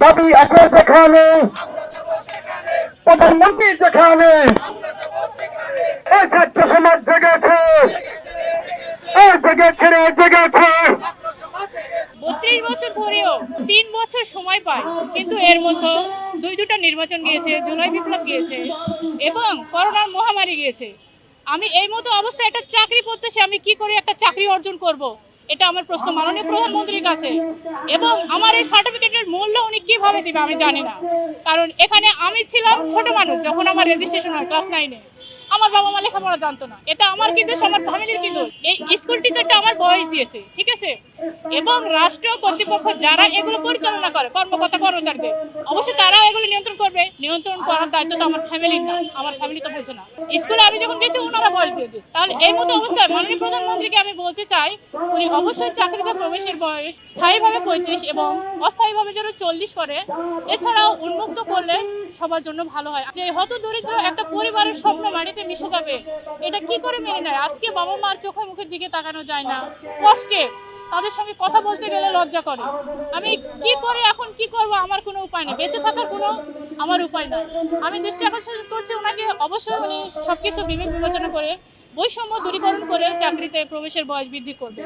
দাবি আছে যেখানে, প্রধানমন্ত্রী যেখানে, এই ছাত্র সমাজ জেগেছে, জেগেছে রে জেগেছে। ৩২ বছর ধরেও ৩ বছর সময় পায়, কিন্তু এর মধ্যে দুটা নির্বাচন গিয়েছে, জুলাই বিপ্লব গিয়েছে এবং করোনার মহামারী গিয়েছে। আমি এই মতো অবস্থায় একটা চাকরি করতেছি, আমি কি করে একটা চাকরি অর্জন করব? এটা আমার প্রশ্ন মাননীয় প্রধানমন্ত্রীর কাছে। এবং আমার এই সার্টিফিকেটের মূল্য উনি কিভাবে দিবে আমি জানি না, কারণ এখানে আমি ছিলাম ছোট মানুষ যখন আমার রেজিস্ট্রেশন হয় ক্লাস 9-এ। আমার বাবা মা লেখাপড়া জানতো না, এটা আমার কিন্তু আমার ফ্যামিলির কিন্তু এই স্কুল টিচারটা আমার বয়স দিয়েছে, ঠিক আছে? এবং রাষ্ট্র কর্তৃপক্ষ যারা এগুলো পরিচালনা করে, কর্মকর্তা কর্মচারীদের, অবশ্যই তারাও এগুলো নিয়ন্ত্রণ করবে। নিয়ন্ত্রণ করার দায়িত্ব তো আমার ফ্যামিলির না, আমার ফ্যামিলি তো বোঝে না। স্কুলে আমি যখন গেছি ওনারা বয়স দিয়ে দিয়েছে। তাহলে এই মতো অবস্থায় মাননীয় প্রধানমন্ত্রীকে আমি বলতে চাই, উনি অবশ্যই চাকরিতে প্রবেশের বয়স স্থায়ীভাবে 35 এবং অস্থায়ীভাবে যেন 40 করে। এছাড়াও উন্মুক্ত করলে সবার জন্য ভালো হয়। যে হত দরিদ্র একটা পরিবারের স্বপ্ন মাটিতে মিশে যাবে, এটা কি করে মেনে নেয়? আজকে বাবা মার চোখে মুখের দিকে তাকানো যায় না, কষ্টে তাদের সঙ্গে কথা বলতে গেলে লজ্জা করে। আমি কি করে এখন কি করব, আমার কোনো উপায় নেই, বেঁচে থাকার কোনো আমার উপায় নাই। আমি দৃষ্টি আকর্ষণ করছি ওনাকে, অবশ্যই উনি সবকিছু বিবেক বিবেচনা করে বৈষম্য দূরীকরণ করে চাকরিতে প্রবেশের বয়স বৃদ্ধি করবে।